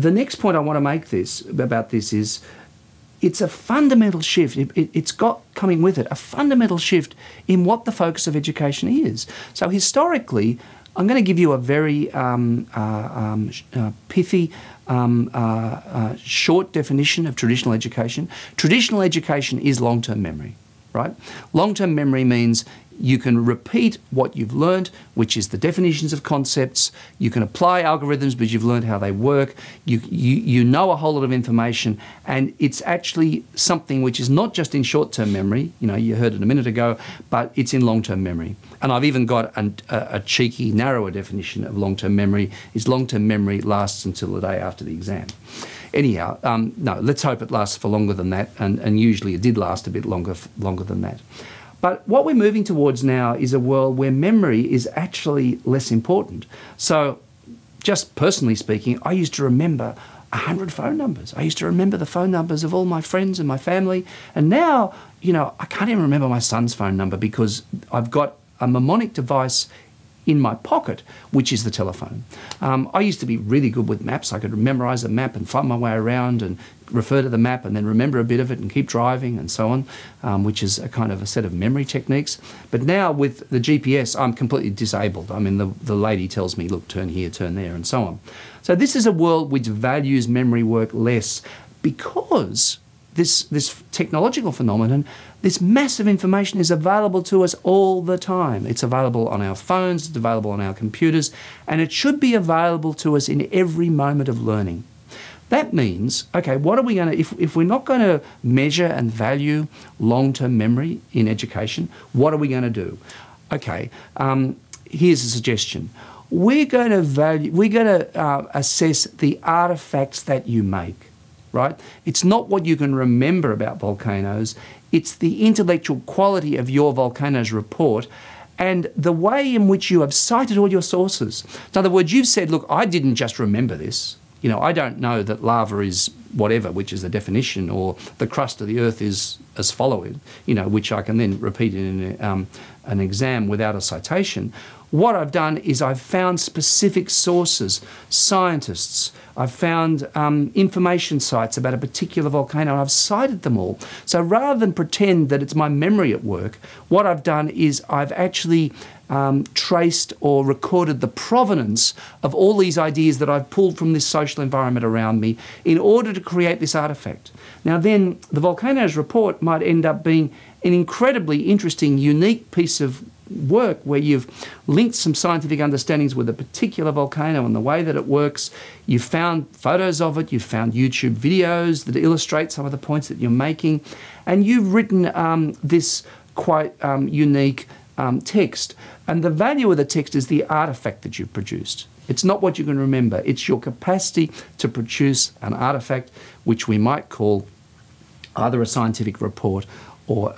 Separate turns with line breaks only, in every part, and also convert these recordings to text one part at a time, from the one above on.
The next point I want to make about this is it's a fundamental shift. It's got coming with it a fundamental shift in what the focus of education is. So historically, I'm going to give you a very pithy, short definition of traditional education. Traditional education is long-term memory, right? Long-term memory means you can repeat what you've learned, which is the definitions of concepts. You can apply algorithms, but you've learned how they work. You know a whole lot of information, and it's actually something which is not just in short-term memory, you know, you heard it a minute ago, but it's in long-term memory. And I've even got a cheeky, narrower definition of long-term memory, is long-term memory lasts until the day after the exam. Anyhow, no, let's hope it lasts for longer than that, and usually it did last a bit longer than that. But what we're moving towards now is a world where memory is actually less important. So just personally speaking, I used to remember 100 phone numbers. I used to remember the phone numbers of all my friends and my family. And now, you know, I can't even remember my son's phone number because I've got a mnemonic device in my pocket, which is the telephone. I used to be really good with maps. I could memorize a map and find my way around and refer to the map and then remember a bit of it and keep driving and so on, which is a kind of a set of memory techniques. But now with the GPS, I'm completely disabled. I mean, the lady tells me, look, turn here, turn there, and so on. So this is a world which values memory work less because this technological phenomenon, this massive information is available to us all the time. It's available on our phones, it's available on our computers, and it should be available to us in every moment of learning. That means, okay, what are we going to, if we're not going to measure and value long-term memory in education, what are we going to do? Okay, here's a suggestion. We're going to assess the artifacts that you make. Right? It's not what you can remember about volcanoes, it's the intellectual quality of your volcanoes report and the way in which you have cited all your sources. In other words, you've said, look, I didn't just remember this. You know, I don't know that lava is whatever, which is the definition, or the crust of the earth is as following, you know, which I can then repeat in an exam without a citation. What I've done is I've found specific sources, scientists, I've found information sites about a particular volcano, and I've cited them all. So rather than pretend that it's my memory at work, what I've done is I've actually traced or recorded the provenance of all these ideas that I've pulled from this social environment around me in order to create this artifact. Now then, the volcanoes report might end up being an incredibly interesting, unique piece of work where you've linked some scientific understandings with a particular volcano and the way that it works. You've found photos of it, you've found YouTube videos that illustrate some of the points that you're making, and you've written this quite unique text. And the value of the text is the artifact that you've produced. It's not what you can remember, it's your capacity to produce an artifact which we might call either a scientific report or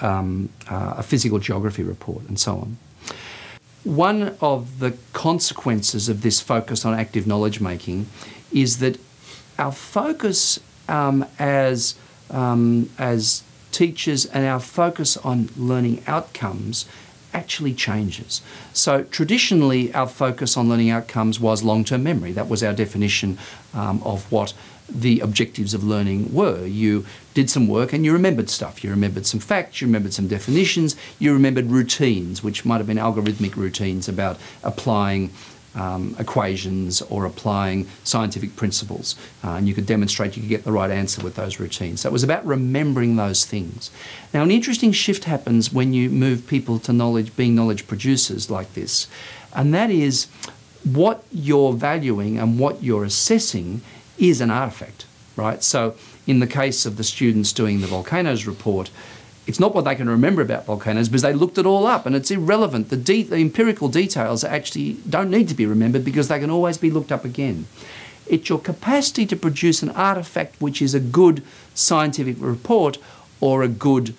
a physical geography report, and so on. One of the consequences of this focus on active knowledge making is that our focus as teachers and our focus on learning outcomes actually changes. So traditionally, our focus on learning outcomes was long-term memory. That was our definition of what the objectives of learning were. You did some work and you remembered stuff. You remembered some facts, you remembered some definitions, you remembered routines, which might have been algorithmic routines about applying equations or applying scientific principles. And you could demonstrate you could get the right answer with those routines. So it was about remembering those things. Now, an interesting shift happens when you move people to knowledge, being knowledge producers like this, and that is what you're valuing and what you're assessing is an artifact, right? So in the case of the students doing the volcanoes report, it's not what they can remember about volcanoes because they looked it all up and it's irrelevant. The empirical details actually don't need to be remembered because they can always be looked up again. It's your capacity to produce an artifact which is a good scientific report or a good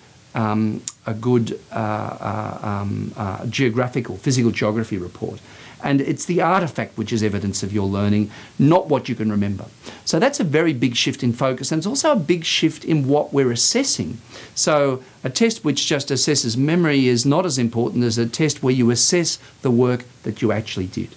geographical, physical geography report. And it's the artifact which is evidence of your learning, not what you can remember. So that's a very big shift in focus, and it's also a big shift in what we're assessing. So a test which just assesses memory is not as important as a test where you assess the work that you actually did.